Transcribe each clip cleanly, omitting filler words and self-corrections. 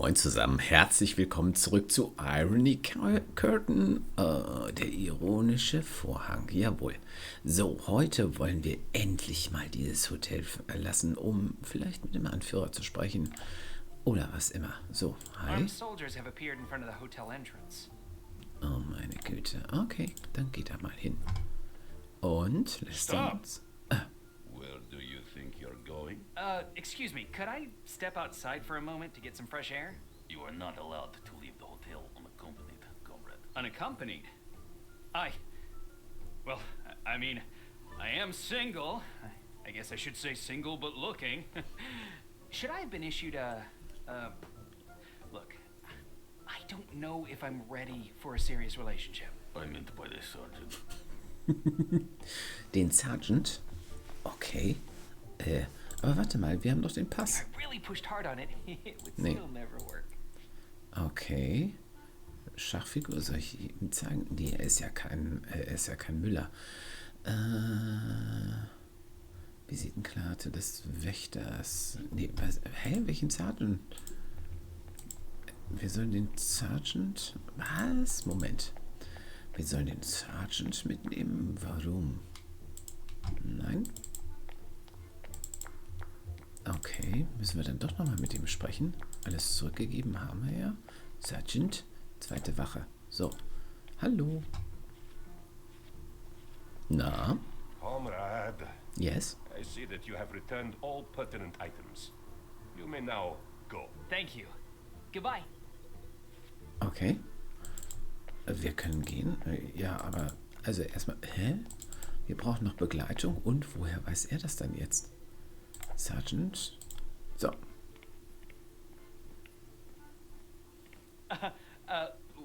Moin zusammen, herzlich willkommen zurück zu Irony Curtain, der ironische Vorhang, jawohl. So, heute wollen wir endlich mal dieses Hotel verlassen, um vielleicht mit dem Anführer zu sprechen oder was immer. So, hi. Oh meine Güte, okay, dann geht er mal hin. Und lässt uns... Where do you think you're going? Excuse me, could I step outside for a moment to get some fresh air? You are not allowed to leave the hotel unaccompanied, comrade. Unaccompanied? Well, I mean, I am single. I guess I should say single but looking. Should I have been issued look, I don't know if I'm ready for a serious relationship. I meant by the sergeant. Den Sergeant? Okay. Aber warte mal, wir haben doch den Pass. I really pushed hard on it. It would Nee. still never work. Okay. Schachfigur, soll ich ihm zeigen? Nee, er ist ja kein Müller. Visitenkarte des Wächters. Nee, was? Hä? Welchen Sergeant? Wir sollen den Sergeant... Was? Moment. Wir sollen den Sergeant mitnehmen. Warum? Nein. Okay, müssen wir dann doch nochmal mit ihm sprechen. Alles zurückgegeben haben wir ja. Sergeant, zweite Wache. So, hallo. Na? Comrade, Yes? I see that you have returned all pertinent items. You may now go. Thank you. Goodbye. Okay. Wir können gehen. Ja, aber... Also erstmal... Hä? Wir brauchen noch Begleitung. Und woher weiß er das dann jetzt? Sergeant. So.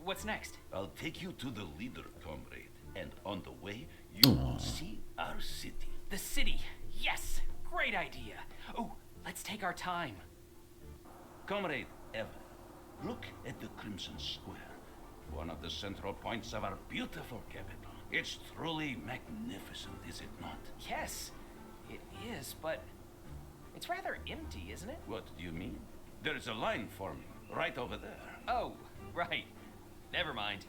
What's next? I'll take you to the leader, comrade. And on the way, you will see our city. The city. Yes. Great idea. Oh, let's take our time. Comrade Evan, look at the Crimson Square. One of the central points of our beautiful capital. It's truly magnificent, is it not? Yes, it is, but it's rather empty, isn't it? What do you mean? There's a line forming right over there. Oh, right. Never mind.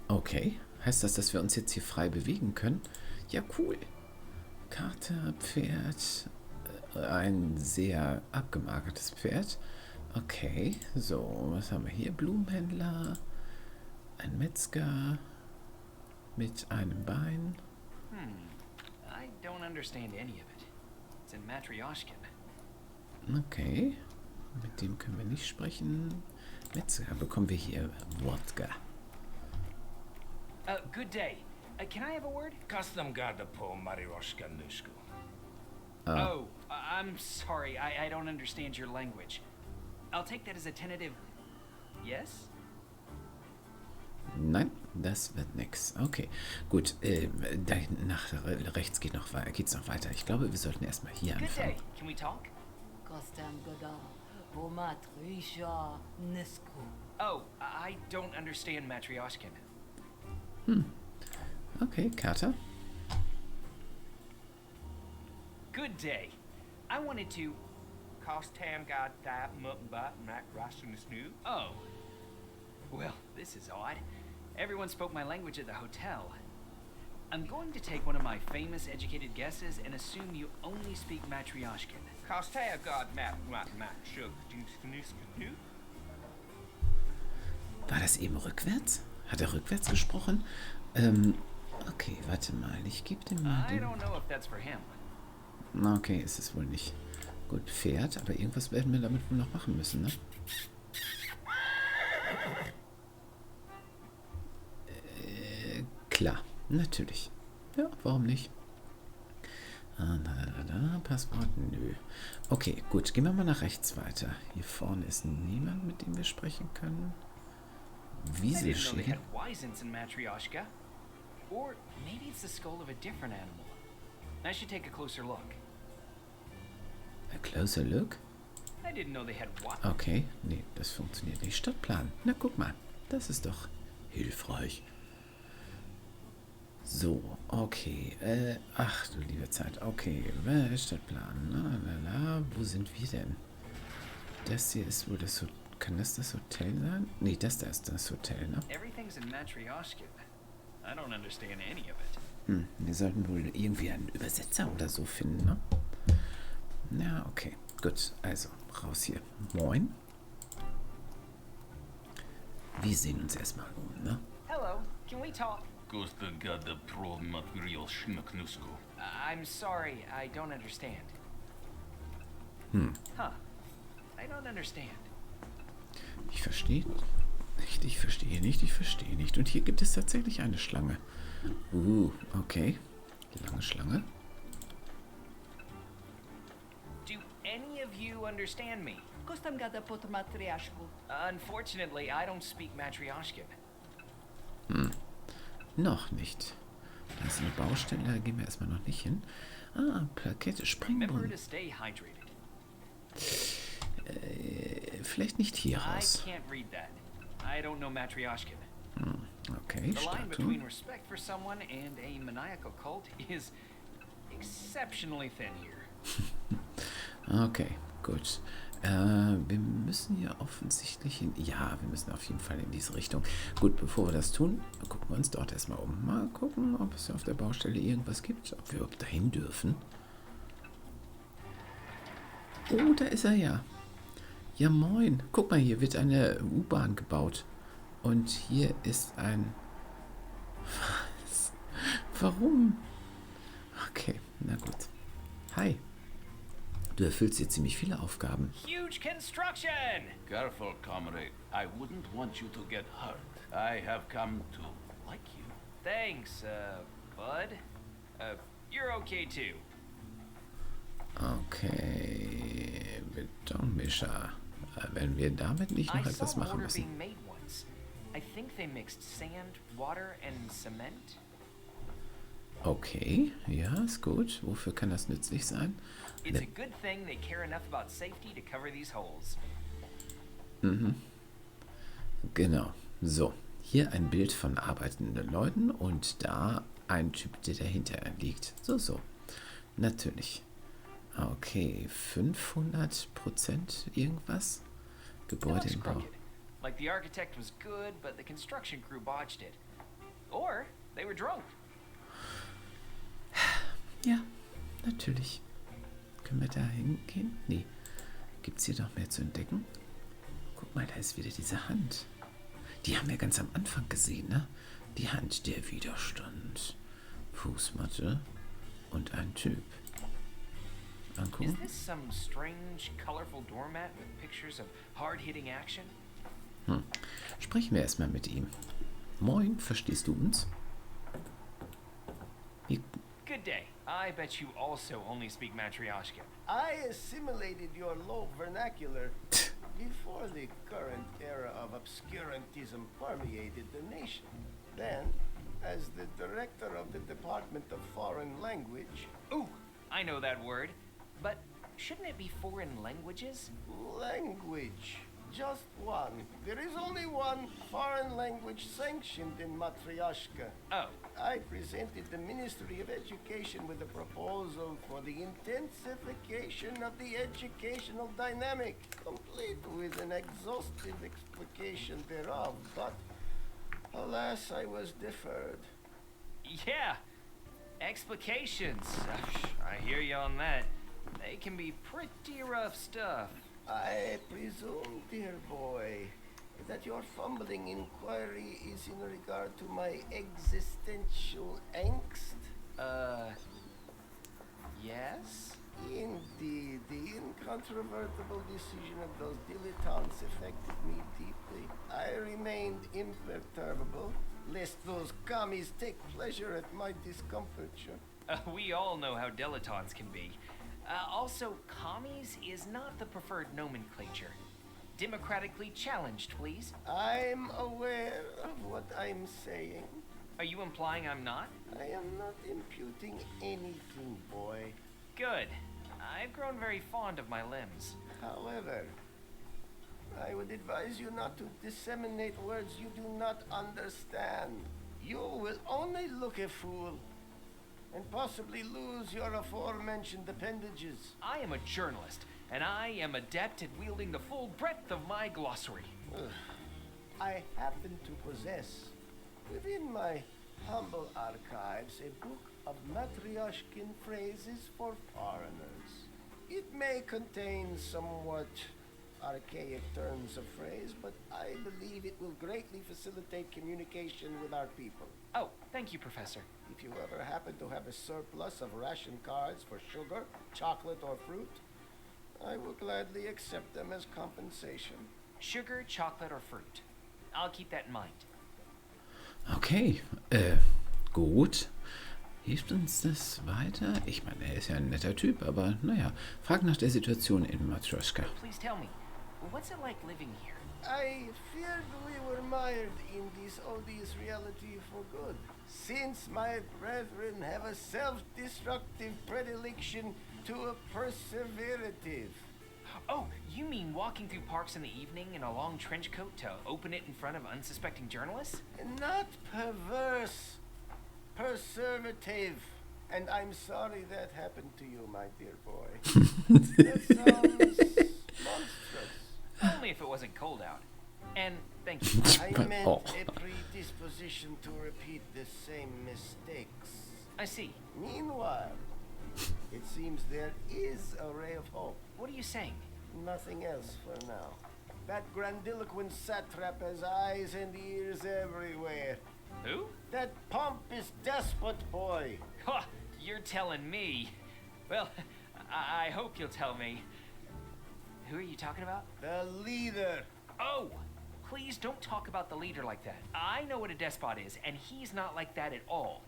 Okay. Heißt das, dass wir uns jetzt hier frei bewegen können? Ja, cool. Karte, Pferd. Ein sehr abgemagertes Pferd. Okay. So, was haben wir hier? Blumenhändler. Ein Metzger. Mit einem Bein. I don't understand any of it. It's in Matryoshkan. Okay. Mit dem können wir nicht sprechen. Metzger bekommen wir hier Wodka. Good day. Can I have a word? Custom garda po Matryoshka Nushku. Oh, I'm sorry. I don't understand your language. I'll take that as a tentative yes? Nein, das wird nix. Okay, gut. Da hinten nach rechts geht's noch weiter. Ich glaube, wir sollten erstmal hier Good anfangen. day. Can we talk? Oh, I don't understand Matryoshkan. Okay, Karte. Good day. I wanted to... Oh. Well, this is odd. Everyone spoke my language at the hotel. I'm going to take one of my famous educated guesses and assume you only speak Matryoshkan. War das eben rückwärts? Hat er rückwärts gesprochen? Okay, warte mal. Ich gebe dem mal I den... don't know if that's for him. Na, okay, ist es wohl nicht. Gut, Pferd, aber irgendwas werden wir damit wohl noch machen müssen, ne? Klar, natürlich. Ja, warum nicht? Passwort, nö. Okay, gut, gehen wir mal nach rechts weiter. Hier vorne ist niemand, mit dem wir sprechen können. I didn't know they Wieselschädel. had Wyzants in Matryoshka. Or maybe it's the skull of a different animal. I should take a closer look. A closer look? I didn't know they had Okay, nee, das funktioniert nicht. Stadtplan. Na, guck mal. Das ist doch hilfreich. So, okay. Ach, du liebe Zeit. Okay, Stadtplan. Wo sind wir denn? Das hier ist wohl das Hotel. Kann das Hotel sein? Nee, das da ist das Hotel, ne? Everything's in Matryoshka. I don't understand any of it. Wir sollten wohl irgendwie einen Übersetzer oder so finden, ne? Ja, okay. Gut, also, raus hier. Moin. Wir sehen uns erstmal um, ne? Hello, can we talk? I'm sorry, I don't understand. Huh. I don't understand. Ich verstehe nicht, ich verstehe nicht, ich verstehe nicht. Und hier gibt es tatsächlich eine Schlange. Okay. Lange Schlange. Do any of you understand me? Unfortunately, I don't speak Matryoshka. Noch nicht. Da ist eine Baustelle, da gehen wir erstmal noch nicht hin. Plakette, Remember Springbrunnen. to stay hydrated. Vielleicht nicht hier I raus. can't read that. I don't know Matryoshka. Okay, The line between Statue. respect for someone and a maniacal cult is exceptionally thin here. Okay, gut. Wir müssen hier offensichtlich hin. Ja, wir müssen auf jeden Fall in diese Richtung. Gut, bevor wir das tun, gucken wir uns dort erstmal um. Mal gucken, ob es auf der Baustelle irgendwas gibt. Ob wir überhaupt dahin dürfen. Oh, da ist er ja. Ja, moin. Guck mal, hier wird eine U-Bahn gebaut. Und hier ist ein... Was? Warum? Okay, na gut. Hi. Du erfüllst hier ziemlich viele Aufgaben. Huge construction! Careful, comrade. I wouldn't want you to get hurt. I have come to like you. Thanks, bud. You're okay too. Okay, Betonmischer. Wenn wir damit nicht noch I etwas saw machen mortar müssen. being made once. I think they mixed sand, water, and cement. Okay, ja, ist gut. Wofür kann das nützlich sein? It's a good thing they care enough about safety to cover these holes. Genau. So, hier ein Bild von arbeitenden Leuten und da ein Typ, der dahinter liegt. So. Natürlich. Okay, 500% irgendwas? It Gebäude looks im Bau. crooked. Like the architect was good, but the construction crew botched it. Or they were drunk. Ja, natürlich. Können wir da hingehen? Nee. Gibt es hier noch mehr zu entdecken? Guck mal, da ist wieder diese Hand. Die haben wir ganz am Anfang gesehen, ne? Die Hand, der Widerstand. Fußmatte und ein Typ. Is Angucken. this some strange, colorful doormat with pictures of hard-hitting action? Sprechen wir erstmal mit ihm. Moin, verstehst du uns? Wie, Good day. I bet you also only speak Matryoshka. I assimilated your low vernacular before the current era of obscurantism permeated the nation. Then, as the director of the Department of Foreign Language... Ooh, I know that word. But shouldn't it be foreign languages? Language. Just one. There is only one foreign language sanctioned in Matryoshka. Oh, I presented the Ministry of Education with a proposal for the intensification of the educational dynamic, complete with an exhaustive explication thereof, but alas, I was deferred. yeah. Explications. I hear you on that. They can be pretty rough stuff. I presume, dear boy, that your fumbling inquiry is in regard to my existential angst? Yes? Indeed, the incontrovertible decision of those dilettantes affected me deeply. I remained imperturbable, lest those commies take pleasure at my discomfiture. We all know how dilettantes can be. Also, commies is not the preferred nomenclature. Democratically challenged, please. I'm aware of what I'm saying. Are you implying I'm not? I am not imputing anything, boy. Good. I've grown very fond of my limbs. However, I would advise you not to disseminate words you do not understand. You will only look a fool and possibly lose your aforementioned appendages. I am a journalist, and I am adept at wielding the full breadth of my glossary. I happen to possess, within my humble archives, a book of Matryoshkin phrases for foreigners. It may contain somewhat archaic turns of phrase, but I believe it will greatly facilitate communication with our people. Oh, thank you, Professor. If you ever happen to have a surplus of ration cards for sugar, chocolate, or fruit, I will gladly accept them as compensation. Sugar, chocolate, or fruit. I'll keep that in mind. Okay, gut. Hilft uns das weiter? Ich meine, er ist ja ein netter Typ, aber naja. Frag nach der Situation in Matryoshka. Please tell me, what's it like living here? I feared we were mired in this odious reality for good, since my brethren have a self-destructive predilection to a perseverative. Oh, you mean walking through parks in the evening in a long trench coat to open it in front of unsuspecting journalists? Not perverse, preservative. And I'm sorry that happened to you, my dear boy. That sounds monstrous. Only if it wasn't cold out. And thank you. I meant a predisposition to repeat the same mistakes. I see. Meanwhile, it seems there is a ray of hope. What are you saying? Nothing else for now. That grandiloquent satrap has eyes and ears everywhere. Who? That pompous despot boy. Ha! You're telling me. Well, I hope you'll tell me. Who are you talking about? The leader. Oh! Please don't talk about the leader like that. I know what a despot is, and he's not like that at all.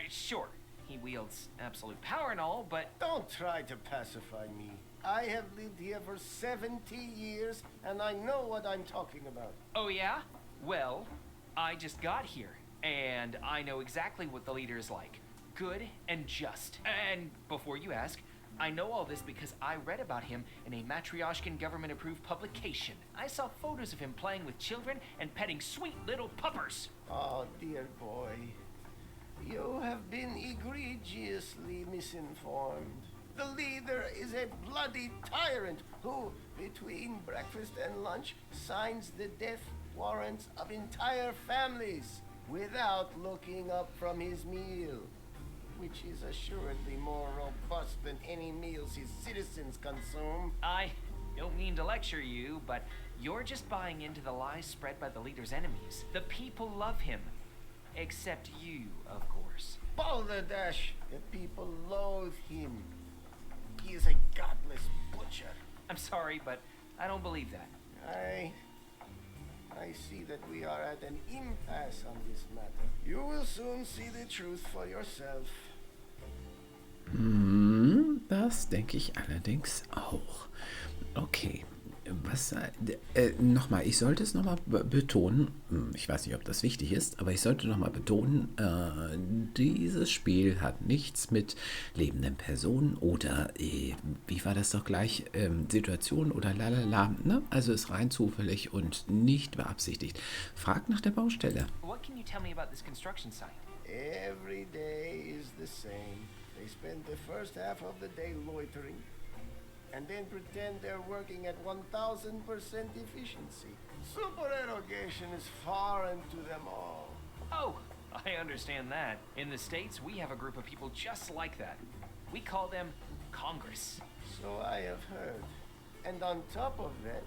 Sure, he wields absolute power and all, but... Don't try to pacify me. I have lived here for 70 years, and I know what I'm talking about. Oh, yeah? Well, I just got here, and I know exactly what the leader is like. Good and just. And before you ask, I know all this because I read about him in a Matryoshkan government-approved publication. I saw photos of him playing with children and petting sweet little puppers. Oh, dear boy. You have been egregiously misinformed. The leader is a bloody tyrant who, between breakfast and lunch, signs the death warrants of entire families without looking up from his meal, which is assuredly more robust than any meals his citizens consume. I don't mean to lecture you, but you're just buying into the lies spread by the leader's enemies. The people love him. Except you, of course. Balderdash! The people loathe him. He is a godless butcher. I'm sorry, but I don't believe that. I see that we are at an impasse on this matter. You will soon see the truth for yourself. Das denke ich allerdings auch. Okay, nochmal, ich sollte es nochmal betonen, ich weiß nicht, ob das wichtig ist, aber ich sollte nochmal betonen, dieses Spiel hat nichts mit lebenden Personen oder, wie war das doch gleich, Situationen oder lalala, ne? Also ist rein zufällig und nicht beabsichtigt. Fragt nach der Baustelle. What can you tell me about this construction site? Every day is the same. They spend the first half of the day loitering, and then pretend they're working at 1000% efficiency. Supererogation is foreign to them all. Oh, I understand that. In the States, we have a group of people just like that. We call them Congress. So I have heard. And on top of that,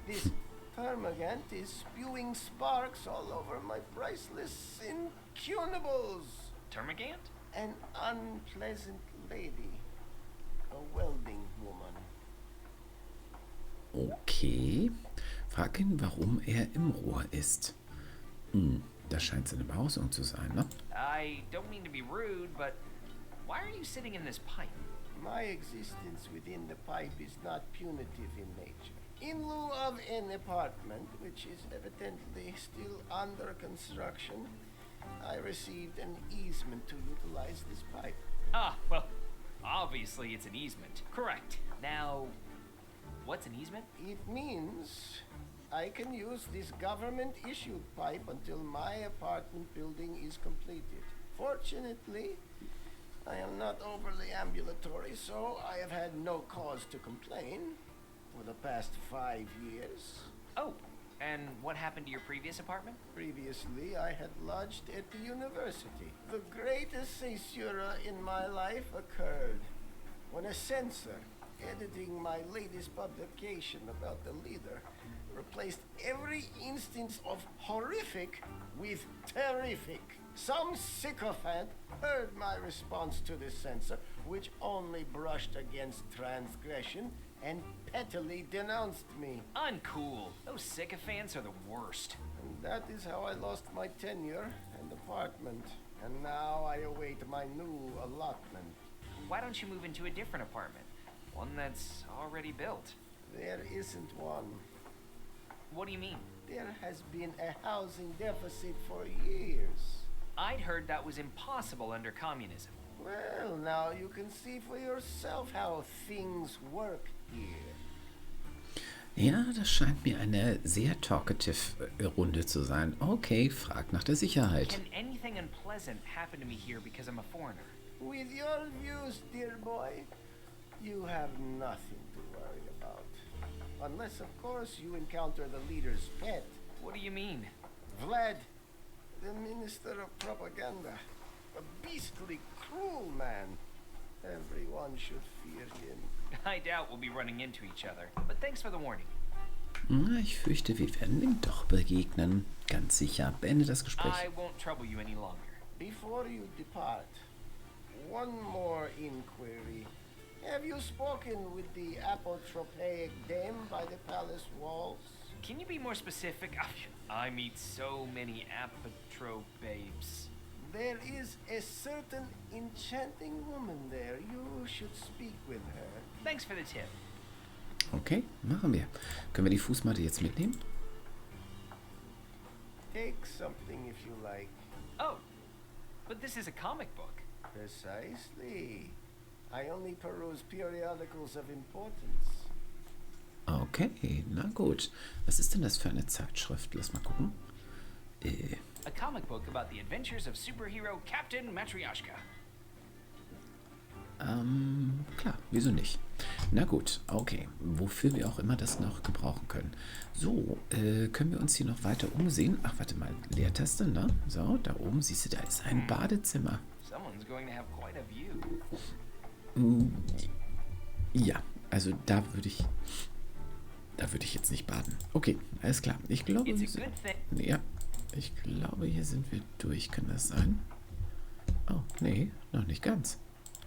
this termagant is spewing sparks all over my priceless incunables. Termagant? An unpleasant lady. A welding woman. Okay. Frag ihn, warum er im Rohr ist. Das scheint seine Behausung zu sein, ne? I don't mean to be rude, but why are you sitting in this pipe? My existence within the pipe is not punitive in nature. In lieu of an apartment, which is evidently still under construction, I received an easement to utilize this pipe. Ah, well, obviously it's an easement. Correct. Now, what's an easement? It means I can use this government-issued pipe until my apartment building is completed. Fortunately, I am not overly ambulatory, so I have had no cause to complain for the past 5 years. Oh, and what happened to your previous apartment? Previously, I had lodged at the university. The greatest caesura in my life occurred when a censor, editing my latest publication about the leader, replaced every instance of horrific with terrific. Some sycophant heard my response to the censor, which only brushed against transgression, and pettily denounced me. Uncool. Those sycophants are the worst. And that is how I lost my tenure and apartment. And now I await my new allotment. Why don't you move into a different apartment? One that's already built. There isn't one. What do you mean? There has been a housing deficit for years. I'd heard that was impossible under communism. Well, now you can see for yourself how things work here. Ja, das scheint mir eine sehr talkative Runde zu sein. Okay, frag nach der Sicherheit. Can anything unpleasant happen to me here because I'm a foreigner? With your views, dear boy, you have nothing to worry about. Unless, of course, you encounter the leader's pet. What do you mean? Vlad, the Minister of Propaganda. A beastly, cruel man. Everyone should fear him. I doubt we'll be running into each other, but thanks for the warning. Na, ich fürchte, wir werden ihm doch begegnen. Ganz sicher. Beende das Gespräch. I won't trouble you any longer. Before you depart, one more inquiry. Have you spoken with the apotropaic dame by the palace walls? Can you be more specific? I meet so many apotro babes. There is a certain enchanting woman there. You should speak with her. Thanks for the tip. Okay, machen wir. Können wir die Fußmatte jetzt mitnehmen? Take something if you like. Oh, but this is a comic book. Precisely. I only peruse periodicals of importance. Okay, na gut. Was ist denn das für eine Zeitschrift? Lass mal gucken. A comic book about the adventures of superhero Captain Matryoshka. Klar, wieso nicht? Na gut, okay. Wofür wir auch immer das noch gebrauchen können. So, können wir uns hier noch weiter umsehen? Ach, warte mal, Leertaste, ne? So, da oben, siehst du, da ist ein Badezimmer. Someone's going to have quite a view. Ja, also da würde ich jetzt nicht baden. Okay, alles klar. Ich glaube, ja, ich glaube, hier sind wir durch. Kann das sein? Oh, nee, noch nicht ganz.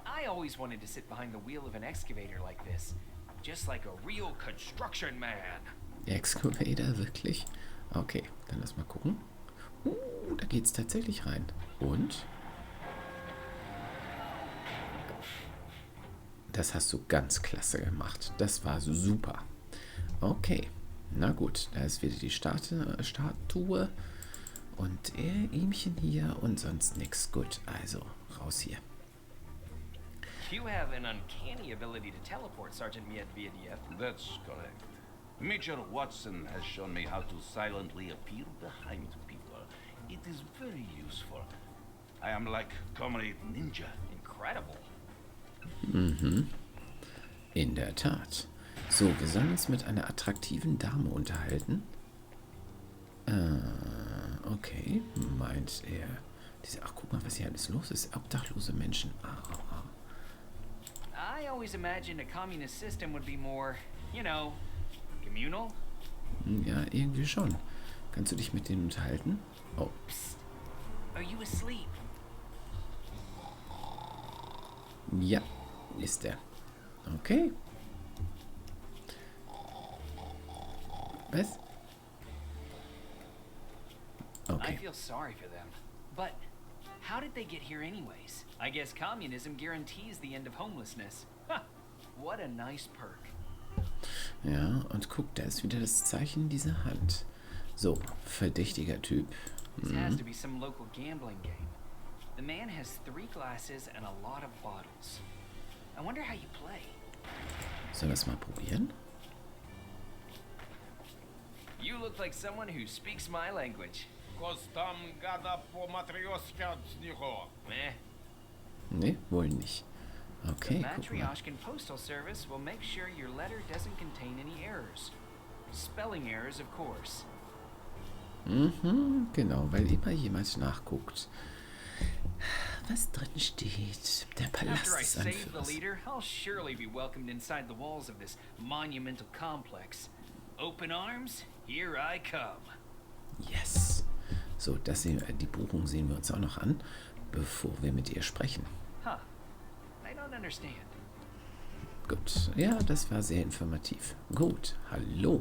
I always wanted to sit behind the wheel of an excavator like this. Just like a real construction man. Excavator, wirklich? Okay, dann lass mal gucken. Da geht's tatsächlich rein. Und? Das hast du ganz klasse gemacht. Das war super. Okay, na gut. Da ist wieder die Statue. Und ihmchen hier und sonst nix. Gut, also raus hier. You have an uncanny ability to teleport, Sergeant Medvedev. That's correct. Major Watson has shown me how to silently appear behind people. It is very useful. I am like Comrade Ninja. Incredible. Mhm. In der Tat. So, wir sollen uns mit einer attraktiven Dame unterhalten. Okay, meint er. Ach, guck mal, was hier alles los ist. Obdachlose Menschen. I always imagined a communist system would be more, you know, communal. Ja, irgendwie schon. Kannst du dich mit denen unterhalten? Oh. Psst. Are you asleep? Ja, ist er. Okay. Was? Okay. I feel sorry for them. But how did they get here anyways? I guess communism guarantees the end of homelessness. Ha! What a nice perk. Ja, und guck, da ist wieder das Zeichen dieser Hand. So, verdächtiger Typ. This has to be some local gambling game. The man has 3 glasses and a lot of bottles. I wonder how you play. Sollen wir es mal probieren? You look like someone who speaks my language. Kostam gada po Matryoshka. Eh? Nee, wohl nicht. The Okay, guck mal. Matryoshkan Postal Service will make sure your letter doesn't contain any errors. Spelling errors, of course. Mhm, genau, weil immer jemand nachguckt. Was drin steht. Der Palast After I des save the Anführers. leader, I'll surely be welcomed inside the walls of this monumental complex. Open arms, here I come. Yes. So, die Buchung sehen wir uns auch noch an, bevor wir mit ihr sprechen. Huh. I don't understand. Gut, ja, das war sehr informativ. Gut, hallo.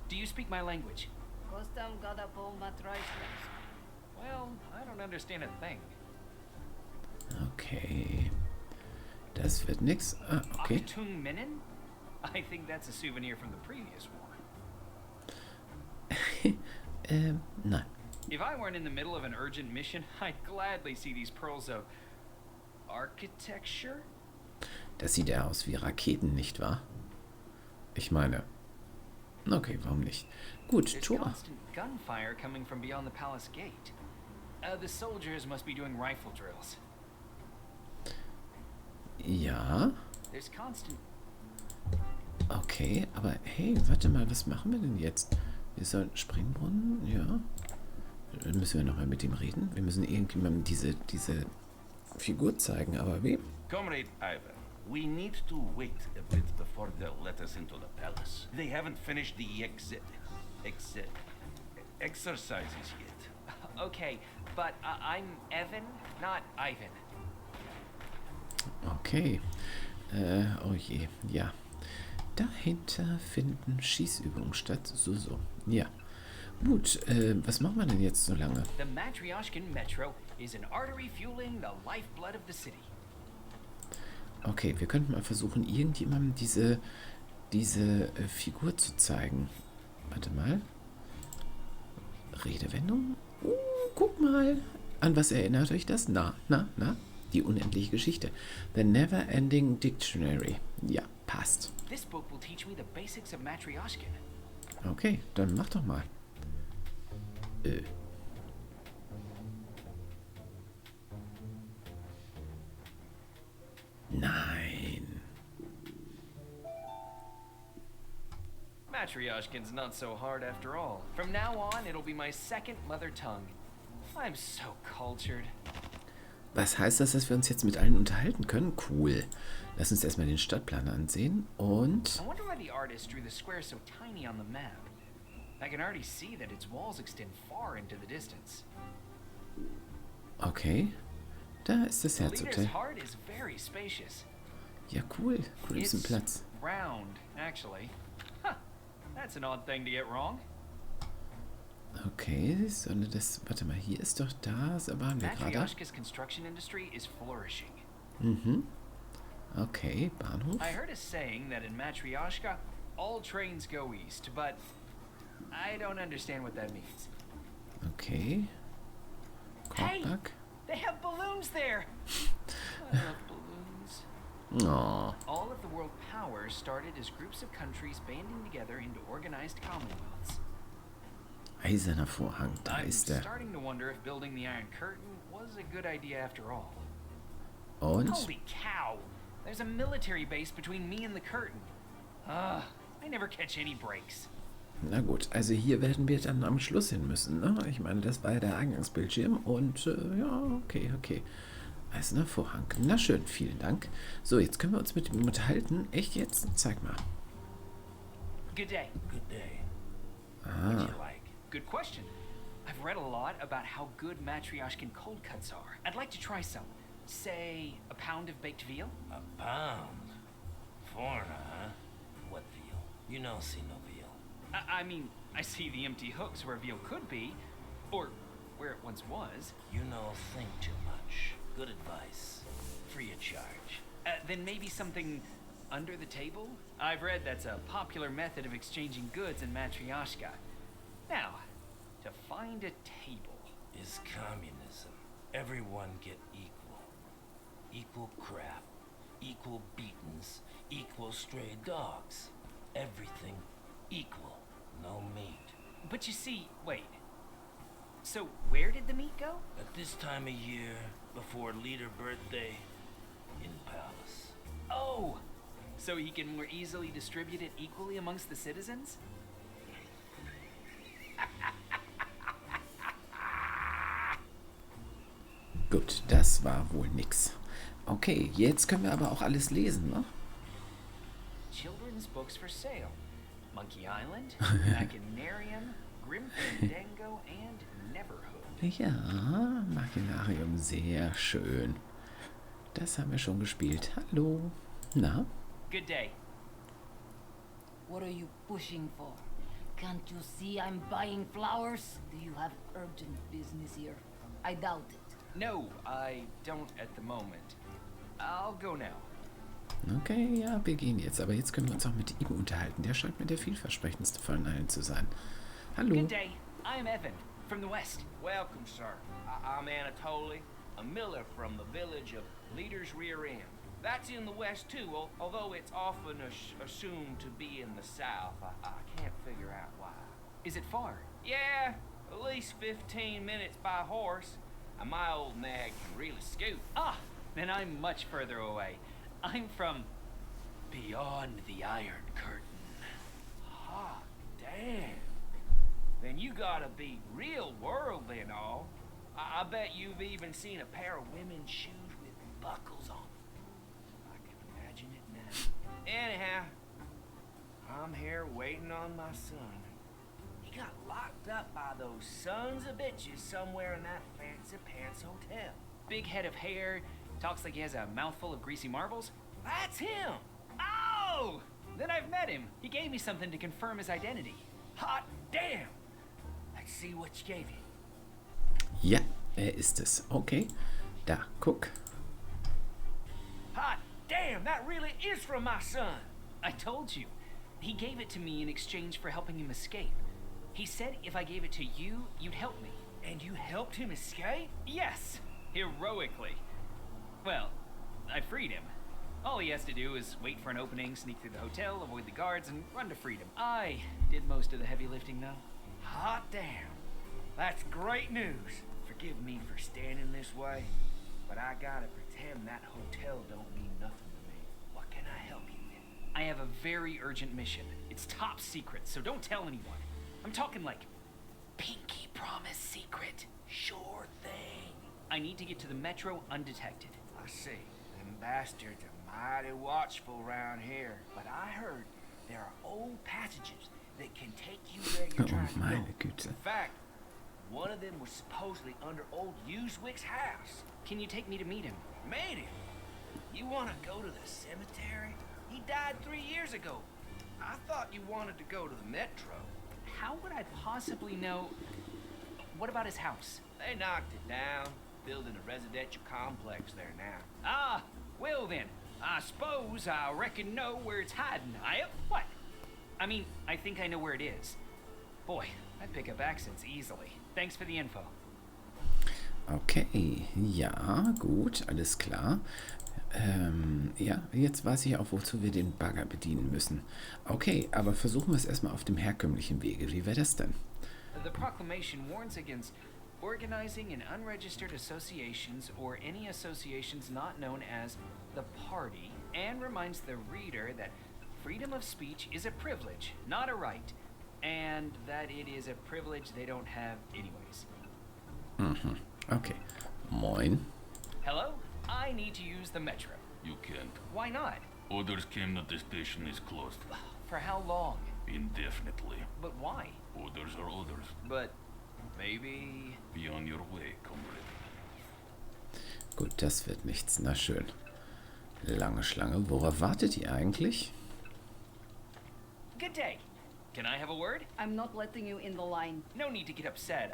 Do you speak my language? Kostam Gadapol Matryoshka. Well, I don't understand a thing. Okay. Das wird nix. Ah, okay. Aktung Minen? I think that's a souvenir from the previous war. Nein. If I weren't in the middle of an urgent mission, I'd gladly see these pearls of architecture. Das sieht ja aus wie Raketen, nicht wahr? Ich meine. Okay, warum nicht? Gut, There's Tor. constant gunfire coming from beyond the palace gate. The soldiers must be doing rifle drills. Ja. There's constant. Okay, aber hey, warte mal, was machen wir denn jetzt? Wir sollen Springbrunnen, ja. Dann müssen wir nochmal mit ihm reden. Wir müssen irgendjemandem diese Figur zeigen, aber wem? Comrade Ivan, we need to wait a bit before they'll let us into the palace. They haven't finished the exercises yet. Okay, but I'm Evan, not Ivan. Okay. Oh je, ja. Dahinter finden Schießübungen statt. So. Ja. Gut, was machen wir denn jetzt so lange? The Matryoshkan Metro is an artery fueling the lifeblood of the city. Okay, wir könnten mal versuchen, irgendjemandem diese Figur zu zeigen. Warte mal. Redewendung? Guck mal. An was erinnert euch das? Na? Die unendliche Geschichte. The Never Ending Dictionary. Ja, passt. This book will teach me the basics of Matryoshkan. Okay, dann mach doch mal. Nein. Matryoshkan's not so hard after all. From now on, it'll be my second mother tongue. I'm so cultured. Was heißt das, dass wir uns jetzt mit allen unterhalten können? Cool. Lass uns erstmal den Stadtplan ansehen und... I wonder why the artist drew the square so tiny on the map. I can already see that its walls extend far into the distance. Okay. Da ist das The leader's Herzogteil. heart is very spacious. Ja, cool. Ist ein Platz. Round, actually. Huh. That's an odd thing to get wrong. Okay, sondern das... Warte mal, hier ist doch da. Da waren wir gerade. Matryoshka's construction industry is flourishing. Mhm. Okay, Bahnhof. I heard a saying that in Matryoshka, all trains go east, but I don't understand what that means. Okay. Hey! Korkback. They have balloons there! I love balloons. Oh. All of the world powers started as groups of countries banding together into organized commonwealths. Eiserner Vorhang, da I'm ist er. starting to wonder if building the Iron Curtain was a good idea after all. Und? Holy cow! There's a military base between me and the curtain. I never catch any breaks. Na gut, also hier werden wir dann am Schluss hin müssen, ne? Ich meine, das war ja der Eingangsbildschirm und ja, okay. Eiserner Vorhang. Na schön, vielen Dank. So, jetzt können wir uns mit ihm unterhalten. Echt jetzt? Zeig mal. Good day. Good day. Ah. What do you like? Good question. I've read a lot about how good Matryoshkan cold cuts are. I'd like to try some. Say, a pound of baked veal? A pound? Foreigner, huh? What veal? You know, see no veal. I mean, I see the empty hooks where veal could be, or where it once was. You know, think too much. Good advice. Free of charge. Then maybe something under the table? I've read that's a popular method of exchanging goods in Matryoshka. Now, to find a table. Is communism. Everyone get equal. Equal crap. Equal beatings. Equal stray dogs. Everything equal. No meat. But you see, wait. So where did the meat go? At this time of year, before leader birthday, in palace. Oh, so he can more easily distribute it equally amongst the citizens? Gut, das war wohl nix. Okay, jetzt können wir aber auch alles lesen, ne? Children's books for sale. Monkey Island, Machinarium, Grim Fandango, and Neverhood. Ja, Machinarium, sehr schön. Das haben wir schon gespielt. Hallo. Na? Good day. What are you pushing for? Can't you see I'm buying flowers? Do you have urgent business here? I doubt it. No, I don't at the moment. I'll go now. Okay, ja, wir gehen jetzt. Aber jetzt können wir uns auch mit ihm unterhalten. Der scheint mir der vielversprechendste von allen zu sein. Hallo. Good day. I'm Evan, from the west. Welcome, sir. I'm Anatoly, a miller from the village of Leader's Rear End. That's in the west, too, although it's often assumed to be in the south. I can't figure out why. Is it far? Yeah, at least 15 minutes by horse. And my old nag can really scoot. Ah, then I'm much further away. I'm from beyond the Iron Curtain. Hot damn. Then you gotta be real worldly and all. I bet you've even seen a pair of women's shoes with buckles on. I can imagine it now. Anyhow, I'm here waiting on my son. He got locked up by those sons of bitches somewhere in that fancy pants hotel. Big head of hair, talks like he has a mouthful of greasy marbles. That's him! Oh! Then I've met him. He gave me something to confirm his identity. Hot damn! Let's see what you gave you. Ja, er ist es. Okay, da, guck. Hot damn, that really is from my son! I told you. He gave it to me in exchange for helping him escape. He said if I gave it to you, you'd help me. And you helped him escape? Yes, heroically. Well, I freed him. All he has to do is wait for an opening, sneak through the hotel, avoid the guards, and run to freedom. I did most of the heavy lifting, though. Hot damn. That's great news. Forgive me for standing this way, but I gotta pretend that hotel don't mean nothing to me. What can I help you with? I have a very urgent mission. It's top secret, so don't tell anyone. I'm talking like pinky promise secret. Sure thing. I need to get to the metro undetected. I see. Them bastards are mighty watchful around here. But I heard there are old passages that can take you where you're trying to go. Meine Güte. In fact, one of them was supposedly under old Uswick's house. Can you take me to meet him? Made him? You want to go to the cemetery? He died 3 years ago. I thought you wanted to go to the metro. How would I possibly know? What about his house? They knocked it down, building a residential complex there now. Ah, well then, I suppose I reckon know where it's hiding. What? I mean, I think I know where it is. Boy, I pick up accents easily. Thanks for the info. Okay, ja, gut, alles klar. Ja, jetzt weiß ich auch, wozu wir den Bagger bedienen müssen. Okay, aber versuchen wir es erstmal auf dem herkömmlichen Wege. Wie wäre das denn? The proclamation warns against organizing in unregistered associations or any associations not known as the party, and reminds the reader that freedom of speech is a privilege, not a right, and that it is a privilege they don't have anyways. Mhm, okay. Moin. Hello? I need to use the metro. You can't. Why not? Orders came that the station is closed. For how long? Indefinitely. But why? Orders are orders. But maybe... Be on your way, comrade. Gut, das wird nichts. Na schön. Lange Schlange. Worauf wartet ihr eigentlich? Good day. Can I have a word? I'm not letting you in the line. No need to get upset.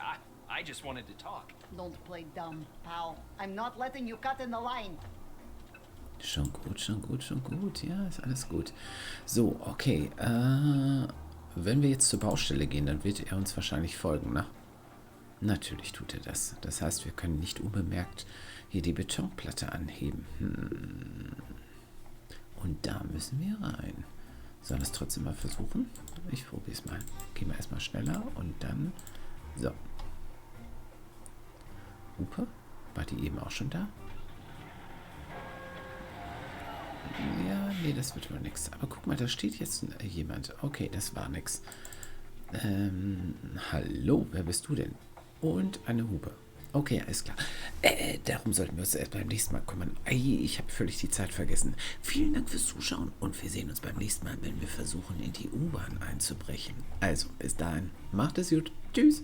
I just wanted to talk. Don't play dumb, pal. I'm not letting you cut in the line. Schon gut, schon gut, schon gut. Ja, ist alles gut. So, okay. Wenn wir jetzt zur Baustelle gehen, dann wird er uns wahrscheinlich folgen, ne? Natürlich tut er das. Das heißt, wir können nicht unbemerkt hier die Betonplatte anheben. Und da müssen wir rein. Sollen wir es trotzdem mal versuchen? Ich probiere es mal. Gehen wir erstmal schneller und dann... So. Hupe? War die eben auch schon da? Ja, nee, das wird wohl nix. Aber guck mal, da steht jetzt jemand. Okay, das war nix. Hallo, wer bist du denn? Und eine Hupe. Okay, alles klar. Darum sollten wir uns erst beim nächsten Mal kümmern. Ich habe völlig die Zeit vergessen. Vielen Dank fürs Zuschauen und wir sehen uns beim nächsten Mal, wenn wir versuchen, in die U-Bahn einzubrechen. Also, bis dahin, macht es gut. Tschüss.